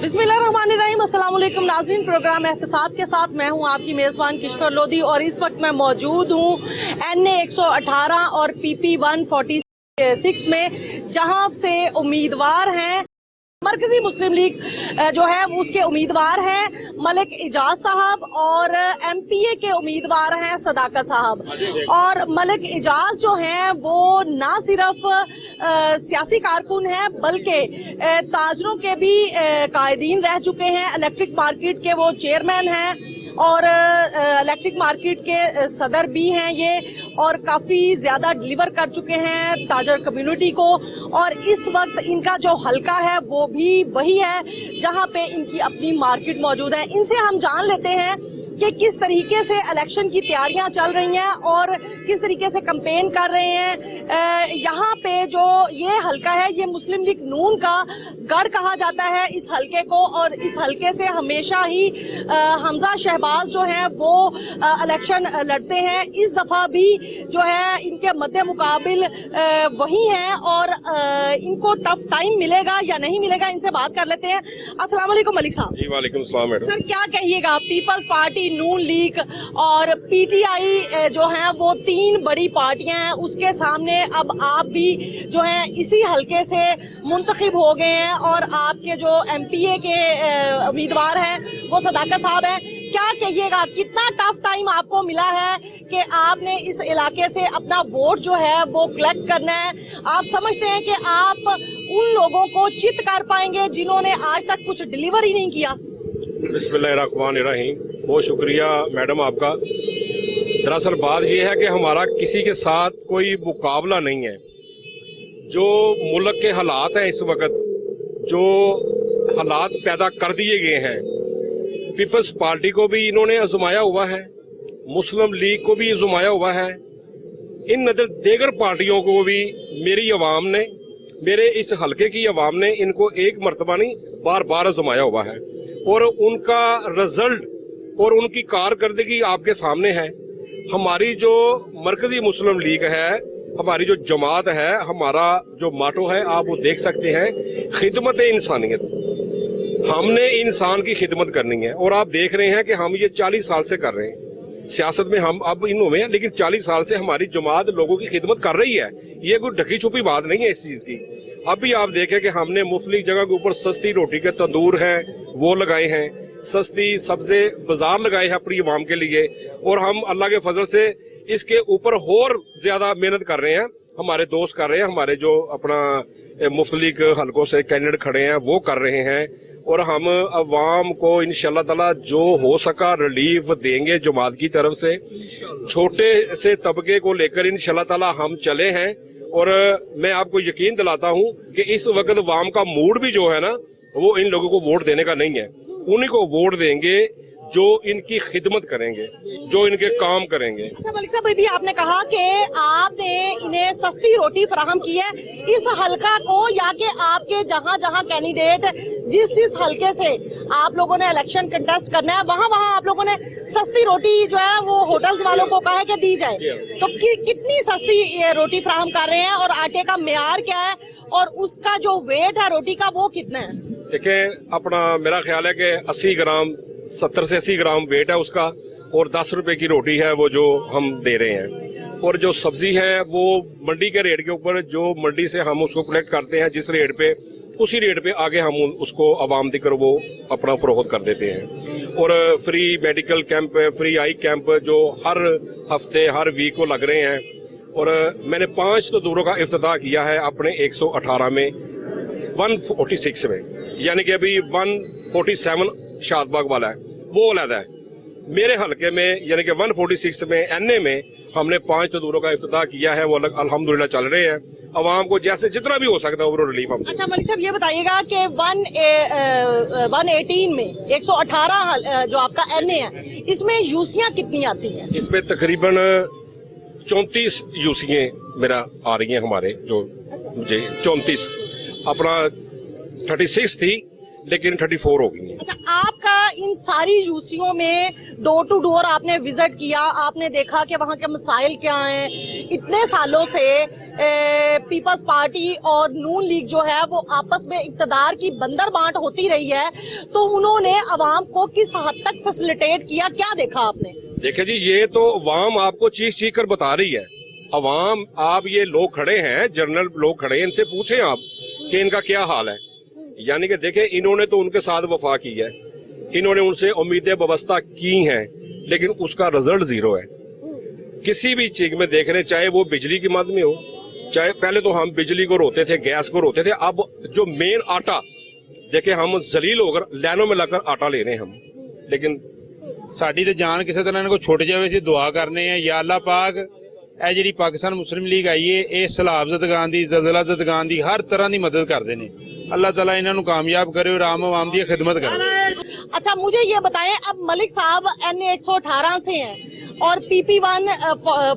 बिस्मिल्लाहिर्रहमानिर्रहीम, अस्सलाम वालेकुम नाज़रीन। प्रोग्राम एहतिसाब के साथ मैं हूं आपकी मेज़बान किशोर लोधी और इस वक्त मैं मौजूद हूं NA 118 और PP 146 में, जहां से उम्मीदवार हैं मरकजी मुस्लिम लीग जो है उसके उम्मीदवार हैं मलिक एजाज साहब और MPA के उम्मीदवार हैं सदाकत साहब। और मलिक एजाज जो हैं वो ना सिर्फ सियासी कारकुन हैं बल्कि ताजरों के भी कायदीन रह चुके हैं। इलेक्ट्रिक मार्केट के वो चेयरमैन हैं और इलेक्ट्रिक मार्केट के सदर भी हैं ये, और काफ़ी ज़्यादा डिलीवर कर चुके हैं ताजर कम्युनिटी को। और इस वक्त इनका जो हलका है वो भी वही है जहां पे इनकी अपनी मार्केट मौजूद है। इनसे हम जान लेते हैं कि किस तरीके से इलेक्शन की तैयारियां चल रही हैं और किस तरीके से कैंपेन कर रहे हैं। यहाँ पे जो ये हलका है ये मुस्लिम लीग नून का गढ़ कहा जाता है इस हलके को, और इस हलके से हमेशा ही हमजा शहबाज जो हैं वो इलेक्शन लड़ते हैं। इस दफ़ा भी जो है इनके मद्दे मुकाबिल वही हैं और इनको टफ टाइम मिलेगा या नहीं मिलेगा, इनसे बात कर लेते हैं। अस्सलाम वालेकुम मलिक साहब। जी वालेकुम सलाम मैडम। सर क्या कहिएगा, पीपल्स पार्टी, नून लीग और PTI जो हैं वो तीन बड़ी पार्टियां हैं, उसके सामने अब आप भी जो हैं इसी हलके से मुंतखब हो गए हैं और आपके जो MPA के उम्मीदवार हैं वो सदाकत साहब हैं। क्या कहिएगा, कितना टफ टाइम आपको मिला है कि आपने इस इलाके से अपना वोट जो है वो कलेक्ट करना है? आप समझते हैं कि आप उन लोगों को चित कर पाएंगे जिन्होंने आज तक कुछ डिलीवर ही नहीं किया? बिस्मिल्लाहिर्रहमानिर्रहीम, बहुत शुक्रिया मैडम आपका। दरअसल बात यह है कि हमारा किसी के साथ कोई मुकाबला नहीं है। जो मुल्क के हालात हैं इस वक्त, जो हालात पैदा कर दिए गए हैं, पीपल्स पार्टी को भी इन्होंने आजमाया हुआ है, मुस्लिम लीग को भी आजमाया हुआ है, इन नजर देगर पार्टियों को भी मेरी अवाम ने, मेरे इस हलके की अवाम ने इनको एक मरतबा नहीं बार बार आजमाया हुआ है और उनका रिजल्ट और उनकी कारकर्दगी आपके सामने है। हमारी जो मरकजी मुस्लिम लीग है, हमारी जो जमात है, हमारा जो माटो है आप वो देख सकते हैं, खिदमत इंसानियत। हमने इंसान की खिदमत करनी है और आप देख रहे हैं कि हम ये 40 साल से कर रहे हैं। सियासत में हम अब इन में हैं, लेकिन 40 साल से हमारी जमात लोगों की खिदमत कर रही है। ये कोई ढकी छुपी बात नहीं है इस चीज की। अभी आप देखें कि हमने मुफ्तलिफ जगह के ऊपर सस्ती रोटी के तंदूर हैं वो लगाए हैं, सस्ती सब्जे बाजार लगाए हैं अपनी अवाम के लिए, और हम अल्लाह के फजल से इसके ऊपर और ज्यादा मेहनत कर रहे हैं। हमारे दोस्त कर रहे हैं, हमारे जो अपना मुख्तलिफ हलकों से कैंडिडेट खड़े हैं वो कर रहे हैं, और हम अवाम को इंशाल्लाह ताला जो हो सका रिलीफ देंगे जमात की तरफ से। छोटे से तबके को लेकर इंशाल्लाह ताला हम चले हैं, और मैं आपको यकीन दिलाता हूं कि इस वक्त अवाम का मूड भी जो है ना वो इन लोगों को वोट देने का नहीं है। उन्हीं को वोट देंगे जो इनकी खिदमत करेंगे, जो इनके काम करेंगे। अच्छा मलिक साहब, भी आपने कहा कि आपने इन्हें सस्ती रोटी फराहम की है इस हलका को, या कि आपके जहां जहां कैंडिडेट जिस हलके से आप लोगों ने इलेक्शन कंटेस्ट करना है वहां आप लोगों ने सस्ती रोटी जो है वो होटल्स वालों को कहा है कि दी जाए, तो कितनी सस्ती ये रोटी फराहम कर रहे हैं और आटे का मेयार क्या है और उसका जो वेट है रोटी का वो कितना है? देखें, अपना मेरा ख्याल है कि 80 ग्राम 70 से 80 ग्राम वेट है उसका, और 10 रुपए की रोटी है वो जो हम दे रहे हैं। और जो सब्जी है वो मंडी के रेट के ऊपर, जो मंडी से हम उसको कलेक्ट करते हैं जिस रेट पे, उसी रेट पे आगे हम उसको अवाम दिकर वो अपना फरोख्त कर देते हैं। और फ्री मेडिकल कैंप, फ्री आई कैंप जो हर हफ्ते हर वीक को लग रहे हैं, और मैंने 5 तंदूरों का इफ्तिताह किया है अपने 118 में, 146 में, यानी कि अभी 147 शादबाग वाला है वो अलग है। मेरे हलके में यानी कि 146 में NA में हमने 5 तंदूरों का इफ्तिताह किया है, वो अलग अल्हम्दुलिल्लाह चल रहे हैं। अवाम को जैसे जितना भी हो सकता है वो रिलीफ हम। अच्छा मलिक साहब, ये बताइएगा कि 118 में 118 जो आपका NA है इसमें यूसियाँ कितनी आती हैं? इसमें तकरीबन 34 यूसियाँ मेरा आ रही हैं हमारे, जो मुझे 34 अपना 36 थी लेकिन 34 हो गई है। अच्छा, आपका इन सारी यूसीओं में डोर टू डोर आपने विजिट किया, आपने देखा कि वहाँ के मसाइल क्या हैं। इतने सालों से पीपल्स पार्टी और नून लीग जो है वो आपस में इक़्तिदार की बंदर बांट होती रही है, तो उन्होंने अवाम को किस हद तक फैसिलिटेट किया, क्या देखा आपने? देखिए जी, ये तो अवाम आपको चीख कर बता रही है। अवाम, आप ये लोग खड़े हैं, जनरल लोग खड़े हैं, इनसे पूछें आप कि इनका क्या हाल है। यानी कि देखें, इन्होंने तो उनके साथ वफा की है, इन्होंने उनसे उम्मीदें वाबस्ता की हैं, लेकिन उसका रिजल्ट जीरो है। किसी भी चीज में देख रहे, चाहे वो बिजली की मद में हो, चाहे पहले तो हम बिजली को रोते थे, गैस को रोते थे, अब जो मेन आटा देखे, हम जलील होकर लाइनों में लगकर आटा ले रहे हैं हम। लेकिन ਸਾਡੀ ਤੇ ਜਾਨ ਕਿਸੇ ਤਰ੍ਹਾਂ ਇਹਨਾਂ ਕੋ ਛੁੱਟ ਜਾਵੇ, ਅਸੀਂ ਦੁਆ ਕਰਨੇ ਆ ਯਾ ਅੱਲਾ ਪਾਕ ਇਹ ਜਿਹੜੀ ਪਾਕਿਸਤਾਨ ਮੁਸਲਿਮ ਲੀਗ ਆਈ ਏ, ਇਹ ਸਲਾਬ ਜ਼ਦਗਾਨ ਦੀ, ਜ਼ਲਜ਼ਲਾ ਜ਼ਦਗਾਨ ਦੀ ਹਰ ਤਰ੍ਹਾਂ ਦੀ ਮਦਦ ਕਰਦੇ ਨੇ। ਅੱਲਾह ताला ਇਹਨਾਂ ਨੂੰ ਕਾਮਯਾਬ करे और आम आवाम की खिदमत करे। अच्छा, मुझे ये बताएं, अब मलिक साहब NA 118 से हैं और PP1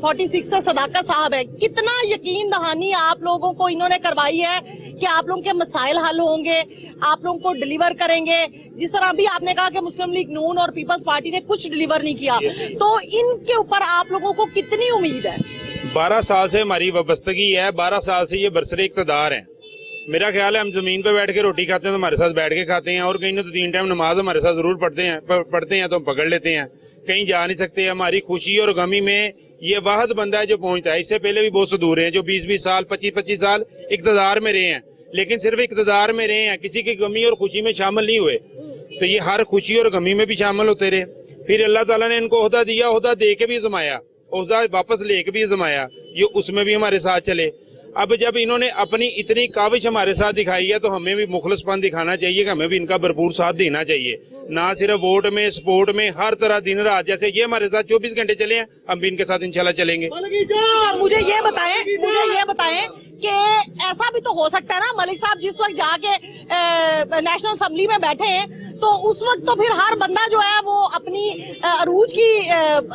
46 से सदाकत साहब है, कितना यकीन दहानी आप लोगों को इन्होंने करवाई है कि आप लोगों के मसाइल हल होंगे, आप लोगों को डिलीवर करेंगे? जिस तरह अभी आपने कहा कि मुस्लिम लीग नून और पीपल्स पार्टी ने कुछ डिलीवर नहीं किया, तो इनके ऊपर आप लोगों को कितनी उम्मीद है? 12 साल से हमारी वाबस्तगी है, 12 साल से ये बरसरे इक़्तिदार हैं। मेरा ख्याल है हम जमीन पे बैठ के रोटी खाते हैं तो हमारे साथ बैठ के खाते हैं, और कहीं तो 3 टाइम नमाज हमारे साथ जरूर पढ़ते हैं तो हम पकड़ लेते हैं, कहीं जा नहीं सकते। हमारी खुशी और गमी में ये वाहद बंदा है जो पहुंचता है। इससे पहले भी बहुत से दूर हैं जो 20-20 साल 25-25 साल इक़्तिदार में रहे हैं, लेकिन सिर्फ इक़्तिदार में रहे हैं, किसी की गमी और खुशी में शामिल नहीं हुए। तो ये हर खुशी और गमी में भी शामिल होते रहे। फिर अल्लाह ताला ने इनको ओहदा दिया, ओहदा दे के भी जमाया, ओहदा वापस लेके भी जमाया, ये उसमें भी हमारे साथ चले। अब जब इन्होंने अपनी इतनी काविश हमारे साथ दिखाई है तो हमें भी मुखलसपन दिखाना चाहिए कि हमें भी इनका भरपूर साथ देना चाहिए, ना सिर्फ वोट में, सपोर्ट में, हर तरह दिन रात। जैसे ये हमारे साथ 24 घंटे चले हैं, हम भी इनके साथ इंशाल्लाह चलेंगे। मुझे ये बताएं कि ऐसा भी तो हो सकता है ना, मलिक साहब जिस वक्त जाके नेशनल असेंबली में बैठे हैं तो उस वक्त तो फिर हर बंदा जो है वो अपनी अरूज की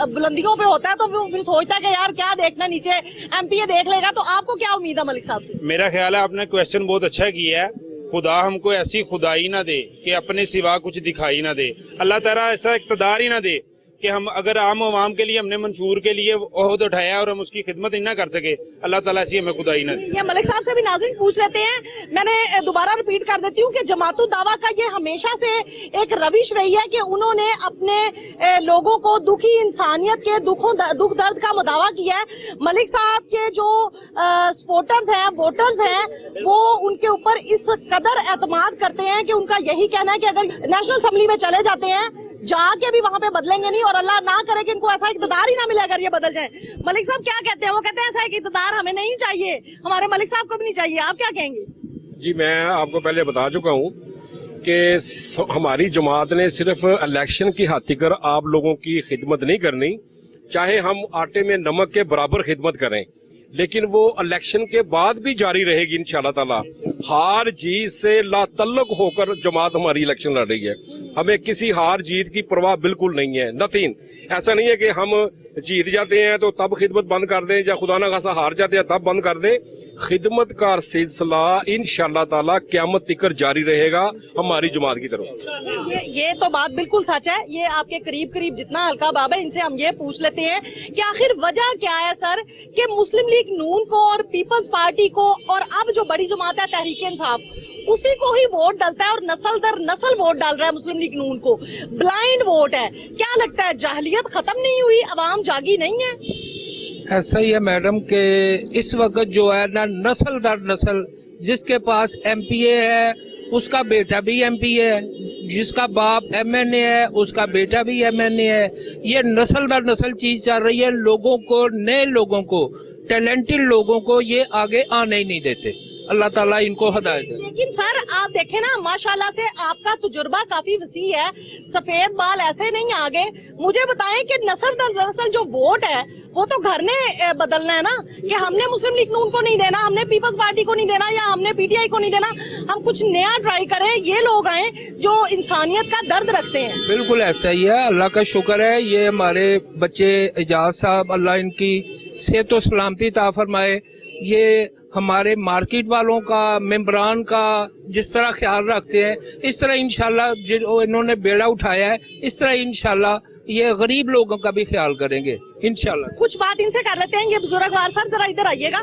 बुलंदियों पे होता है, तो वो फिर सोचता है कि यार क्या देखना, नीचे MP देख लेगा। तो आपको क्या उम्मीद है मलिक साहब से? मेरा ख्याल है आपने क्वेश्चन बहुत अच्छा किया है। खुदा हमको ऐसी खुदाई ना दे कि अपने सिवा कुछ दिखाई ना दे, अल्लाह ताला ऐसा इक़्तिदार ही ना दे कि हम अगर आम आवाम के लिए हमने मंशूर के लिए ओहद उठाया और हम उसकी खिदमत ही ना कर सके, अल्लाह ताला ऐसी हमें खुदाई ना दे। ये मलिक साहब से भी नाज़रीन पूछ लेते हैं। मैंने दोबारा रिपीट कर देती हूँ कि जमातुल दावा का ये हमेशा से एक रविश रही है कि उन्होंने अपने लोगों को, दुखी इंसानियत के दुख दर्द का मुदावा किया है। मलिक साहब के जो सपोर्टर्स हैं, वोटर्स हैं, वो उनके ऊपर इस कदर एतमाद करते हैं कि उनका यही कहना है कि अगर नेशनल असेंबली में चले जाते हैं, जाके भी वहां पे बदलेंगे नहीं, और अल्लाह ना करे कि इनको ऐसा इक़्तिदार ही ना मिले अगर ये बदल जाए। मलिक साहब क्या कहते हैं? वो कहते हैं ऐसा एक इक़्तिदार हमें नहीं चाहिए, हमारे मलिक साहब को भी नहीं चाहिए। आप क्या कहेंगे? जी, मैं आपको पहले बता चुका हूँ कि हमारी जमात ने सिर्फ इलेक्शन की खातिर कर आप लोगों की खिदमत नहीं करनी, चाहे हम आटे में नमक के बराबर खिदमत करें, लेकिन वो इलेक्शन के बाद भी जारी रहेगी इंशाल्लाह ताला। हार जीत से लातल्लुक होकर जमात हमारी इलेक्शन लड़ रही है, हमें किसी हार जीत की परवाह बिल्कुल नहीं है, नथिंग। ऐसा नहीं है कि हम जीत जाते हैं तो तब खिदमत बंद कर दें, या खुदा ना खासा हार जाते हैं तब बंद कर दें। खिदमत का सिलसिला इंशाल्लाह ताला क़यामत तक जारी रहेगा हमारी जमात की तरफ से। ये तो बात बिल्कुल सच है। ये आपके करीब जितना हल्का बाब है, इनसे हम ये पूछ लेते हैं कि आखिर वजह क्या है सर कि मुस्लिम लीग नून को और पीपल्स पार्टी को, और अब जो बड़ी जमात है तहरीक इंसाफ, उसी को ही वोट डालता है और नस्ल दर नस्ल वोट डाल रहा है मुस्लिम लीग नून को, ब्लाइंड वोट है। क्या लगता है जाहलियत खत्म नहीं हुई, अवाम जागी नहीं है? ऐसा ही है मैडम कि इस वक्त जो है ना, नस्ल दर नस्ल, जिसके पास MPA है उसका बेटा भी MP है, जिसका बाप MNA है उसका बेटा भी MNA है। ये नस्ल दर नस्ल चीज चल रही है। लोगों को, नए लोगों को, टैलेंटेड लोगों को ये आगे आने ही नहीं देते। अल्लाह ताला इनको हदायत दे। लेकिन सर आप देखें ना, माशाल्लाह से आपका तजुर्बा काफी वसी है, सफेद बाल ऐसे नहीं आगे। मुझे बताएं कि नस्ल दर नस्ल जो वोट है वो तो घर ने बदलना है ना, कि हमने मुस्लिम लीग नून को नहीं देना, हमने पीपल्स पार्टी को नहीं देना, या हमने PTI को नहीं देना, हम कुछ नया ट्राई करें। ये लोग आए जो इंसानियत का दर्द रखते हैं। बिल्कुल ऐसा ही है, अल्लाह का शुक्र है। ये हमारे बच्चे एजाज साहब, अल्लाह इनकी सेहत व सलामती अता फरमाए, ये ہمارے مارکیٹ والوں کا، ممبران کا جس طرح خیال رکھتے ہیں، اس طرح انشاءاللہ جو انہوں نے بیڑا اٹھایا ہے، اس طرح انشاءاللہ یہ غریب لوگوں کا بھی خیال کریں گے انشاءاللہ۔ کچھ بات ان سے کر لیتے ہیں، یہ بزرگوار سر ذرا ادھر آئیے گا۔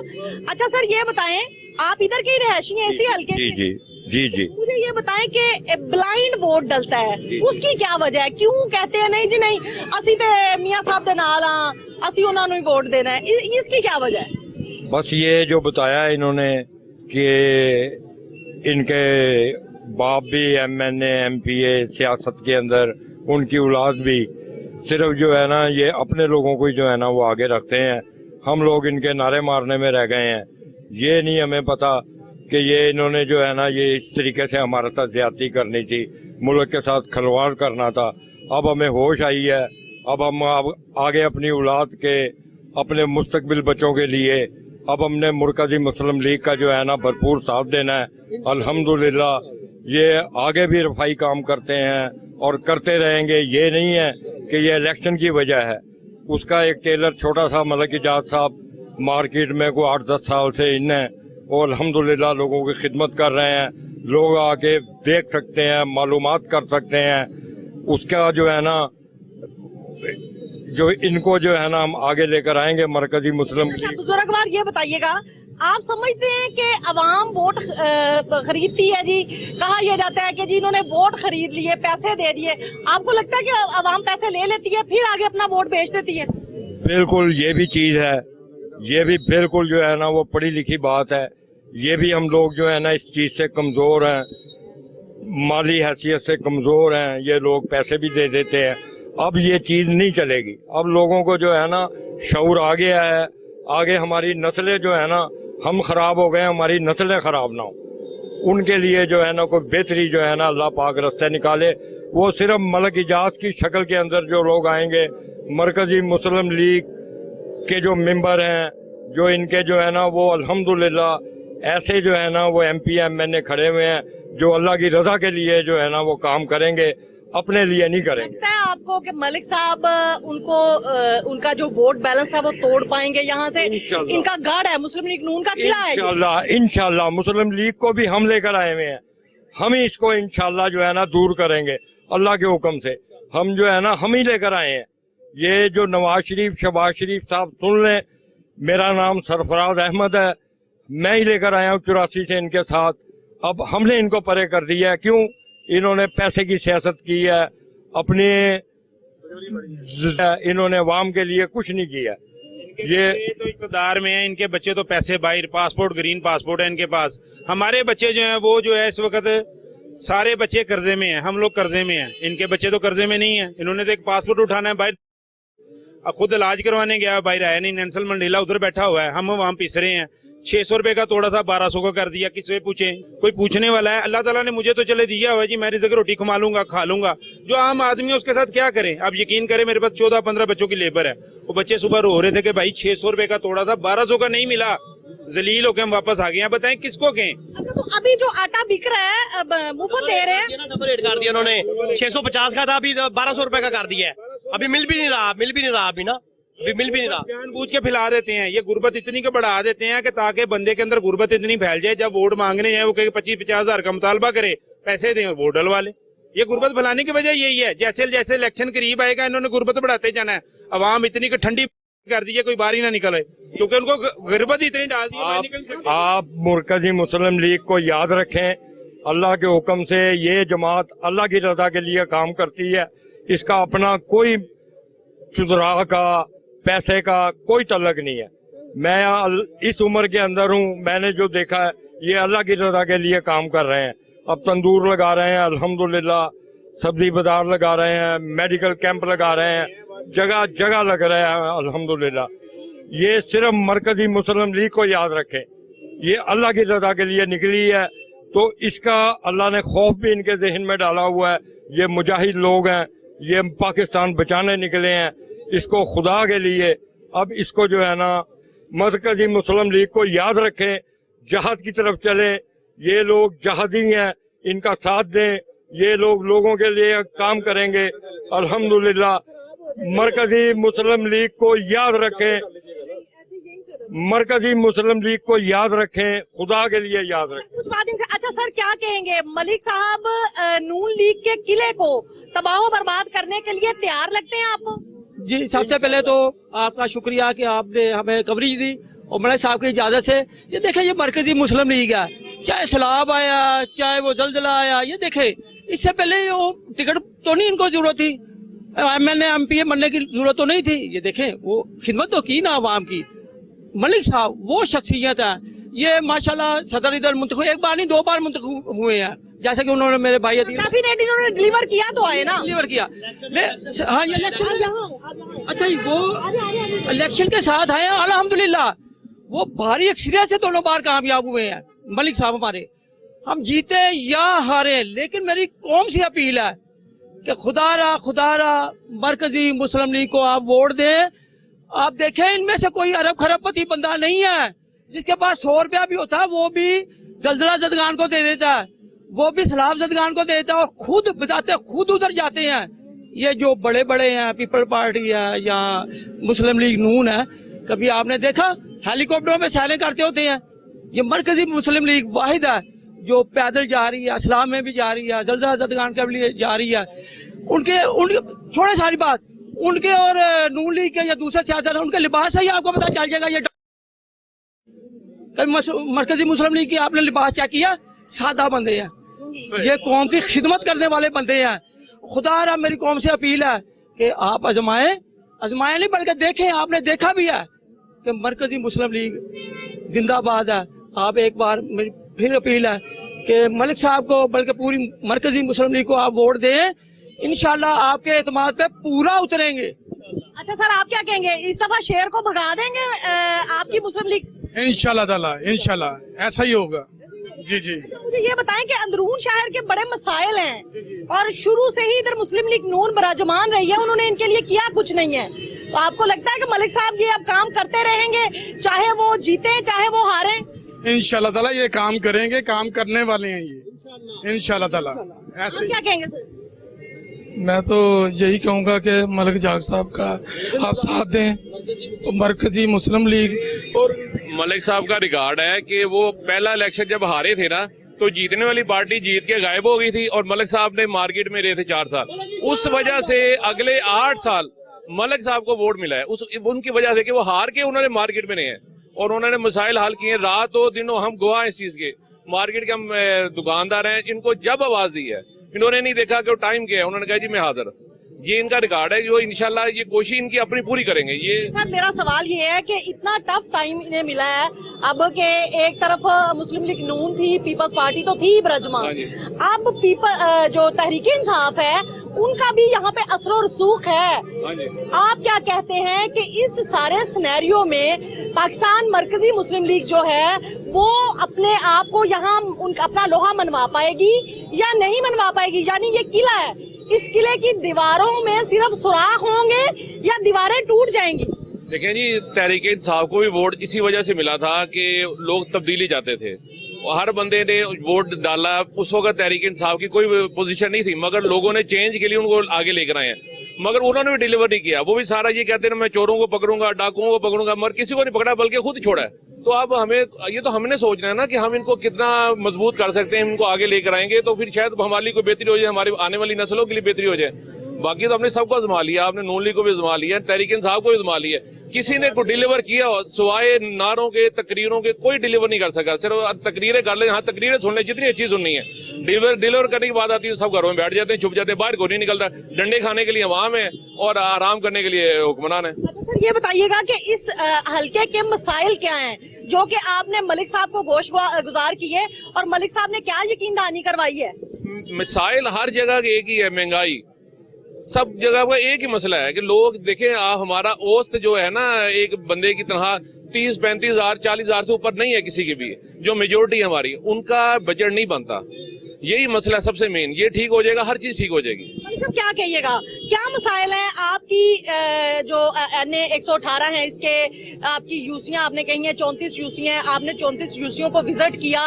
اچھا سر یہ بتائیں، آپ ادھر کے ہی رہائشی ہیں اسی حلقے جی کے؟ جی جی جی مجھے یہ بتائیں کہ بلائنڈ ووٹ ڈلتا ہے، اس کی کیا وجہ ہے؟ کیوں کہتے ہیں نہیں جی نہیں اسی تے میاں صاحب دے نال ہاں، اسی انہوں نے ووٹ دینا ہے، اس کی کیا وجہ ہے؟ بس یہ جو بتایا انہوں نے کہ ان کے باپ بھی M N A M P A سیاست کے اندر، ان کی اولاد بھی، صرف جو ہے نا یہ اپنے لوگوں کو جو ہے نا وہ آگے رکھتے ہیں۔ ہم لوگ ان کے نعرے مارنے میں رہ گئے ہیں، یہ نہیں ہمیں پتا کہ یہ انہوں نے جو ہے نا یہ اس طریقے سے ہمارے ساتھ زیادتی کرنی تھی، ملک کے ساتھ کھلواڑ کرنا تھا۔ اب ہمیں ہوش آئی ہے، اب ہم آگے اپنی اولاد کے، اپنے مستقبل بچوں کے لیے اب ہم نے مرکزی مسلم لیگ کا جو ہے نا بھرپور ساتھ دینا ہے۔ الحمدللہ یہ آگے بھی رفائی کام کرتے ہیں اور کرتے رہیں گے، یہ نہیں ہے کہ یہ الیکشن کی وجہ ہے۔ اس کا ایک ٹیلر چھوٹا سا ملک ایجاد صاحب مارکیٹ میں کوئی 8-10 سال سے ان ہیں، وہ الحمدللہ لوگوں کی خدمت کر رہے ہیں، لوگ آ کے دیکھ سکتے ہیں، معلومات کر سکتے ہیں۔ اس کا جو ہے نا جو ان کو جو ہے نا ہم آگے لے کر آئیں گے مرکزی مسلم اچھا لیگ۔ بزرگوار یہ بتائیے گا، آپ سمجھتے ہیں کہ عوام ووٹ خریدتی ہے؟ جی کہا یہ جاتا ہے کہ جی انہوں نے ووٹ خرید لیے، پیسے دے دیے، آپ کو لگتا ہے کہ عوام پیسے لے لیتی ہے پھر آگے اپنا ووٹ بیچ دیتی ہے؟ بالکل یہ بھی چیز ہے، یہ بھی بالکل جو ہے نا وہ پڑھی لکھی بات ہے۔ یہ بھی ہم لوگ جو ہے نا اس چیز سے کمزور ہیں، مالی حیثیت سے کمزور ہیں، یہ لوگ پیسے بھی دے دیتے ہیں۔ اب یہ چیز نہیں چلے گی، اب لوگوں کو جو ہے نا شعور آ گیا ہے، آگے ہماری نسلیں جو ہے نا، ہم خراب ہو گئے، ہماری نسلیں خراب نہ ہوں، ان کے لیے جو ہے نا کوئی بہتری جو ہے نا اللہ پاک راستے نکالے۔ وہ صرف ملک اجاز کی شکل کے اندر جو لوگ آئیں گے، مرکزی مسلم لیگ کے جو ممبر ہیں، جو ان کے جو ہے نا وہ الحمدللہ ایسے جو ہے نا وہ ایم پی ایم این اے کھڑے ہوئے ہیں جو اللہ کی رضا کے لیے جو ہے نا وہ کام کریں گے، اپنے لیے نہیں کریں گے۔ لگتا ہے آپ کو کہ ملک صاحب ان کا جو ووٹ بیلنس ہے وہ توڑ پائیں گے یہاں سے؟ انشاءاللہ۔ ان کا گڑھ ہے، مسلم لیگ نون کا قلعہ ہے۔ انشاءاللہ مسلم لیگ کو بھی ہم لے کر آئے ہوئے ہیں، ہم ہی اس کو انشاءاللہ جو ہے نا دور کریں گے اللہ کے حکم سے۔ ہم جو ہے نا ہم ہی لے کر آئے ہیں۔ یہ جو نواز شریف شہباز شریف صاحب سن لیں، میرا نام سرفراز احمد ہے، میں ہی لے کر آیا ہوں 84 سے ان کے ساتھ۔ اب ہم نے ان کو پرے کر دیا ہے، کیوں؟ انہوں نے پیسے کی سیاست کی ہے، اپنے انہوں نے عوام کے لیے کچھ نہیں کیا۔ یہ تو اقتدار میں ہیں، ان کے بچے تو پیسے باہر، پاسپورٹ گرین پاسپورٹ ہے ان کے پاس۔ ہمارے بچے جو ہیں وہ جو ہے اس وقت سارے بچے قرضے میں ہیں، ہم لوگ قرضے میں ہیں، ان کے بچے تو قرضے میں نہیں ہیں۔ انہوں نے تو ایک پاسپورٹ اٹھانا ہے باہر، اب خود علاج کروانے گیا باہر آیا نہیں، نیلسن منڈیلا ادھر بیٹھا ہوا ہے، ہم وہاں پیس رہے ہیں۔ 600 روپے کا توڑا تھا 1200 کا کر دیا، کس سے پوچھیں؟ کوئی پوچھنے والا ہے؟ اللہ تعالیٰ نے مجھے تو چلے دیا ہوا جی، میں رزق روٹی کما لوں گا، کھا لوں گا۔ جو عام آدمی ہے اس کے ساتھ کیا کریں؟ اب یقین کریں میرے پاس 14-15 بچوں کی لیبر ہے، وہ بچے صبح رو رہے تھے کہ بھائی 600 روپے کا توڑا تھا 1200 کا نہیں ملا، ذلیل ہو کے ہم واپس آ گئے ہیں۔ بتائیں کس کو کہیں؟ اچھا تو ابھی جو آٹا بک رہا ہے اب مفت دے رہے ہیں؟ ڈبل ریٹ کر دیا انہوں نے، 650 کا تھا ابھی 1200 روپے کا کر دیا ہے، ابھی مل بھی نہیں رہا ابھی نا، ابھی مل بھی نہیں رہا۔ جان بوجھ کے پھیلا دیتے ہیں، یہ غربت اتنی کہ بڑھا دیتے ہیں کہ تاکہ بندے کے اندر غربت اتنی پھیل جائے، جب ووٹ مانگنے جائے وہ کہ 25-50 ہزار کا مطالبہ کرے، پیسے دیں اور ووٹ ڈلوا لے۔ یہ غربت پھیلانے کی وجہ یہی ہے، جیسے جیسے الیکشن قریب آئے گا انہوں نے غربت بڑھاتے جانا ہے۔ عوام اتنی کہ ٹھنڈی کر دیجیے، کوئی باہر ہی نہ نکلے، کیونکہ ان کو غربت اتنی ڈال دی۔ آپ مرکزی مسلم لیگ کو یاد رکھیں، اللہ کے حکم سے یہ جماعت اللہ کی رضا کے لیے کام کرتی ہے، اس کا اپنا کوئی چدرا کا پیسے کا کوئی تعلق نہیں ہے۔ میں اس عمر کے اندر ہوں، میں نے جو دیکھا ہے یہ اللہ کی رضا کے لیے کام کر رہے ہیں۔ اب تندور لگا رہے ہیں الحمدللہ، سبزی بازار لگا رہے ہیں، میڈیکل کیمپ لگا رہے ہیں، جگہ جگہ لگ رہے ہیں الحمدللہ۔ یہ صرف مرکزی مسلم لیگ کو یاد رکھیں، یہ اللہ کی رضا کے لیے نکلی ہے، تو اس کا اللہ نے خوف بھی ان کے ذہن میں ڈالا ہوا ہے۔ یہ مجاہد لوگ ہیں، یہ پاکستان بچانے نکلے ہیں، اس کو خدا کے لیے اب اس کو جو ہے نا مرکزی مسلم لیگ کو یاد رکھیں، جہاد کی طرف چلیں۔ یہ لوگ جہادی ہیں، ان کا ساتھ دیں، یہ لوگ لوگوں کے لیے کام کریں گے الحمدللہ۔ مرکزی مسلم لیگ کو یاد رکھیں، मरकजी मुस्लिम लीग को याद रखें, खुदा के लिए याद रखें। कुछ बात इनसे। अच्छा सर, क्या कहेंगे मलिक साहब नून लीग के किले को तबाह बर्बाद करने के लिए तैयार लगते हैं आप? जी, सबसे पहले तो आपका शुक्रिया कि आपने हमें कवरेज दी और मलिक साहब की इजाजत से। ये देखें, ये मरकजी मुस्लिम लीग है, चाहे सैलाब आया चाहे वो जलजला आया, ये देखें इससे पहले वो टिकट तो नहीं इनको जरूरत थी, MNA MPA बनने की जरूरत तो नहीं थी। ये देखें वो खिदमत तो की ना आवाम की। मलिक साहब वो शख्सियत है, ये माशाल्लाह सदर इधर मुंतखब एक बार नहीं 2 बार मुंतखब हुए हैं, जैसा कि उन्होंने मेरे भाई डेफिनेटली इन्होंने डिलीवर किया तो है ना, डिलीवर किया। हाँ, ये इलेक्शन, अच्छा वो इलेक्शन के साथ आए अल्हम्दुलिल्लाह, वो भारी अक्सरियत से दोनों बार कामयाब हुए हैं मलिक साहब हमारे। हम जीते या हारे, लेकिन मेरी कौम से अपील है कि खुदारा मरकजी मुस्लिम लीग को आप वोट दें। आप देखें, इनमें से कोई अरब खरबपति बंदा नहीं है जिसके पास 100 रुपया भी होता है वो भी जलजला जदगान को दे देता है, वो भी सैलाब जदगान को दे देता है, और खुद बताते खुद उधर जाते हैं। ये जो बड़े बड़े हैं, पीपल पार्टी है या मुस्लिम लीग नून है, कभी आपने देखा हेलीकॉप्टरों में सैरें करते होते हैं? ये मरकजी मुस्लिम लीग वाहिद है जो पैदल जा रही है, इस्लाम में भी जा रही है, जलजला जदगान के लिए जा रही है। उनके थोड़े सारी बात उनके और नून लीग के या दूसरे सियासत उनके लिबास से ही आपको पता चल जाएगा। ये मरकजी मुस्लिम लीग की आपने लिबास चेक किया, सादा बंदे हैं, ये कौम की खिदमत करने वाले बंदे हैं। खुदा मेरी कौम से अपील है कि आप आजमाएं नहीं बल्कि देखें। आपने देखा भी है कि मरकजी मुस्लिम लीग जिंदाबाद है। आप एक बार मेरी फिर अपील है कि मलिक साहब को बल्कि पूरी मरकजी मुस्लिम लीग को आप वोट दें, इंशाल्लाह आपके एतमाद पे पूरा उतरेंगे। अच्छा सर, आप क्या कहेंगे, इस दफा शेर को भगा देंगे आपकी मुस्लिम लीग? इंशाल्लाह ताला, इंशाल्लाह ऐसा ही होगा। जी जी। अच्छा, मुझे ये बताएं कि अंदरून शहर के बड़े मसाइल हैं और शुरू से ही इधर मुस्लिम लीग नून बराजमान रही है, उन्होंने इनके लिए किया कुछ नहीं है, तो आपको लगता है कि मलिक साहब ये अब काम करते रहेंगे चाहे वो जीते चाहे वो हारे? इंशाल्लाह ताला ये काम करेंगे, काम करने वाले हैं ये इंशाल्लाह ताला। ऐसे क्या कहेंगे सर? मैं तो यही कहूँगा कि मलिक जाग साहब का आप साथ दें, मरकजी मुस्लिम लीग। और मलिक साहब का रिकॉर्ड है कि वो पहला इलेक्शन जब हारे थे ना, तो जीतने वाली पार्टी जीत के गायब हो गई थी और मलिक साहब ने मार्केट में रहे थे 4 साल। उस वजह से अगले 8 साल मलिक साहब को वोट मिला है, उनकी वजह से कि वो हार के उन्होंने मार्केट में रहे हैं और उन्होंने मसाइल हल किए। रातों दिनों हम गवाह हैं इस चीज के, मार्केट के हम दुकानदार हैं, इनको जब आवाज दी है इन्होंने नहीं देखा कि वो टाइम क्या है, उन्होंने कहा जी मैं हाजिर। ये इनका रिकॉर्ड है, जो इंशाल्लाह ये कोशिश इनकी अपनी पूरी करेंगे। ये सर मेरा सवाल ये है कि इतना टफ टाइम इन्हें मिला है अब के एक तरफ मुस्लिम लीग नून थी, पीपल्स पार्टी तो थी बराजमान, अब जो तहरीक इंसाफ है उनका भी यहाँ पे असर रसूख है। आप क्या कहते हैं कि इस सारे सिनेरियो में पाकिस्तान मरकजी मुस्लिम लीग जो है वो अपने आप को यहाँ अपना लोहा मनवा पाएगी या नहीं मनवा पाएगी? यानी ये किला है, इस किले की दीवारों में सिर्फ सुराख होंगे या दीवारें टूट जाएंगी? देखें जी, तहरीक इंसाफ को भी वोट इसी वजह से मिला था कि लोग तब्दीली चाहते थे, हर बंदे ने वोट डाला। उस वक्त तहरीक इंसाफ की कोई पोजीशन नहीं थी, मगर लोगों ने चेंज के लिए उनको आगे लेकर आए हैं, मगर उन्होंने भी डिलीवर नहीं किया। वो भी सारा ये कहते हैं मैं चोरों को पकड़ूंगा, डाकुओं को पकड़ूंगा, मगर किसी को नहीं पकड़ा बल्कि खुद छोड़ा है। तो अब हमें ये तो हमने सोचना है ना कि हम इनको कितना मजबूत कर सकते हैं, इनको आगे लेकर आएंगे तो फिर शायद हमारे लिए कोई बेहतरी हो जाए, हमारी आने वाली नस्लों के लिए बेहतरी हो जाए। बाकी तो हमने सबको आजमा लिया, आपने नून लीग को भी आजमा लिया, तहरीक इंसाफ को भी आजमा लिया, किसी ने कोई डिलीवर किया सिवाय नारों के तकरीरों के कोई डिलीवर नहीं कर सका। सिर्फ तकरीरें कर ले, हाँ तकरीरें सुन ले, जितनी अच्छी सुननी है, डिलीवर करने की बात आती है सब घरों में बैठ जाते हैं, छुप जाते हैं, बाहर को नहीं निकलता। डंडे खाने के लिए अवाम है और आराम करने के लिए हुक्मरान है। अच्छा सर, ये बताइएगा कि इस हल्के के मसाइल क्या हैं जो कि आपने मलिक साहब को गोश गुजार किए और मलिक साहब ने क्या यकीन दहानी करवाई है? मिसाइल हर जगह के एक ही है, महंगाई सब जगह का एक ही मसला है कि लोग देखें हमारा औसत जो है ना एक बंदे की तरह 30-35 हजार 40 हजार से ऊपर नहीं है किसी की भी, जो मेजोरिटी हमारी उनका बजट नहीं बनता। यही मसला सबसे मेन, ये ठीक हो जाएगा, हर चीज ठीक हो जाएगी। मलिक साहब क्या कहिएगा, क्या मसाइल हैं आपकी जो NA 118 है, इसके आपकी यूसियां आपने कही हैं 34 यूसी हैं, आपने 34 यूसियों को विजिट किया,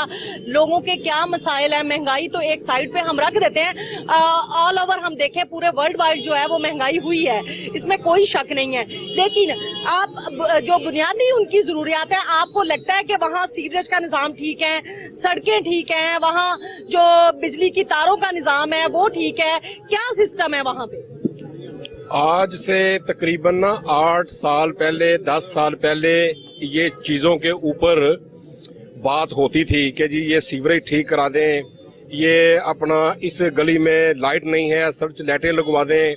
लोगों के क्या मसाइल हैं? महंगाई तो एक साइड पे हम रख देते हैं, ऑल ओवर हम देखें पूरे वर्ल्ड वाइड जो है वो महंगाई हुई है, इसमें कोई शक नहीं है, लेकिन आप जो बुनियादी उनकी जरूरियात है, आपको लगता है कि वहाँ सीवरेज का निज़ाम ठीक है, सड़कें ठीक हैं, वहाँ जो बिजली की तारों का निजाम है वो ठीक है, क्या सिस्टम है वहाँ पे? आज से तकरीबन ना 8 साल पहले 10 साल पहले ये चीज़ों के ऊपर बात होती थी कि जी ये सीवरेज ठीक करा दें, ये अपना इस गली में लाइट नहीं है सर्च लाइटें लगवा दें,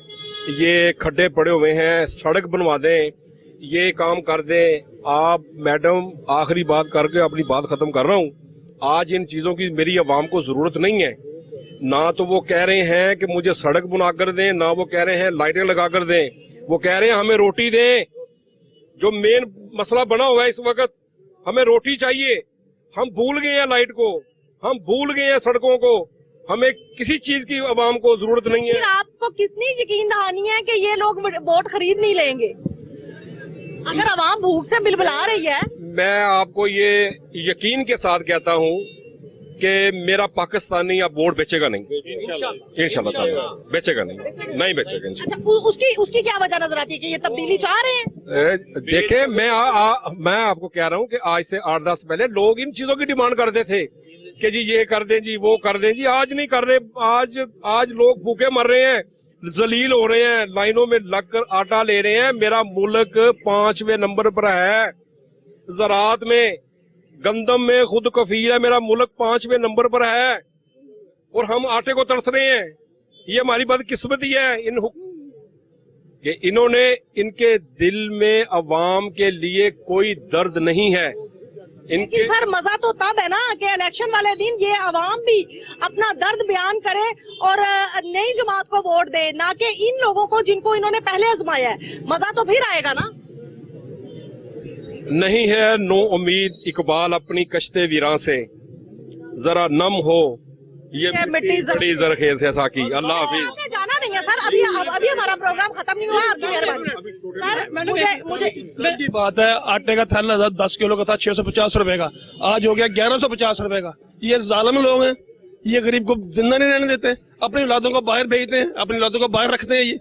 ये खड्डे पड़े हुए हैं सड़क बनवा दें, ये काम कर दें। आप मैडम आखिरी बात करके अपनी बात ख़त्म कर रहा हूँ, आज इन चीज़ों की मेरी आवाम को ज़रूरत नहीं है। ना तो वो कह रहे हैं कि मुझे सड़क बना कर दें, ना वो कह रहे हैं लाइटें लगा कर दें, वो कह रहे हैं हमें रोटी दें। जो मेन मसला बना हुआ है इस वक्त, हमें रोटी चाहिए। हम भूल गए हैं लाइट को, हम भूल गए हैं सड़कों को, हमें किसी चीज की आवाम को जरूरत नहीं है। फिर आपको कितनी यकीन दहानी है कि ये लोग वोट खरीद नहीं लेंगे अगर आवाम भूख से बिलबिला रही है? मैं आपको ये यकीन के साथ कहता हूँ कि मेरा पाकिस्तानी अब वोट बेचेगा नहीं, इंशाल्लाह बेचेगा नहीं बेचेगा इंशाल्लाह। अच्छा, उसकी क्या वजह नजर आती है कि ये तब्दीली चाह रहे हैं? देखें, मैं आपको कह रहा हूँ कि आज से 8-10 पहले लोग इन चीजों की डिमांड करते थे कि जी ये कर दें, जी वो कर दें, जी आज नहीं कर रहे। आज लोग भूखे मर रहे हैं, जलील हो रहे हैं, लाइनों में लगकर आटा ले रहे हैं। मेरा मुल्क 5वें नंबर पर है ज़राअत में, गंदम में खुद कफील है, मेरा मुल्क 5वें नंबर पर है और हम आटे को तरस रहे हैं। ये हमारी बदकिस्मती है। इन्होंने इनके दिल में अवाम के लिए कोई दर्द नहीं है। इनके सर मजा तो तब है ना कि इलेक्शन वाले दिन ये अवाम भी अपना दर्द बयान करे और नई जमात को वोट दे, ना कि इन लोगों को जिनको इन्होंने पहले आजमाया है। मजा तो फिर आएगा ना? नहीं है नो उम्मीद इकबाल अपनी कश्ते वीरां से, जरा नम हो ये मिट्टी बड़ी जरखेज है साकी। अल्लाह हाफिज। आपने जाना नहीं है सर, अभी हमारा प्रोग्राम खत्म नहीं हुआ, आपकी मेहरबानी। सर मुझे की बात है, आटे का थैला 10 किलो का था 650 रुपए का, आज हो गया 1150 रुपए का। ये जालिम लोग हैं, ये गरीब को जिंदा नहीं रहने देते, अपनी औलादों को बाहर भेजते हैं, अपनी औलादों को बाहर रखते हैं। ये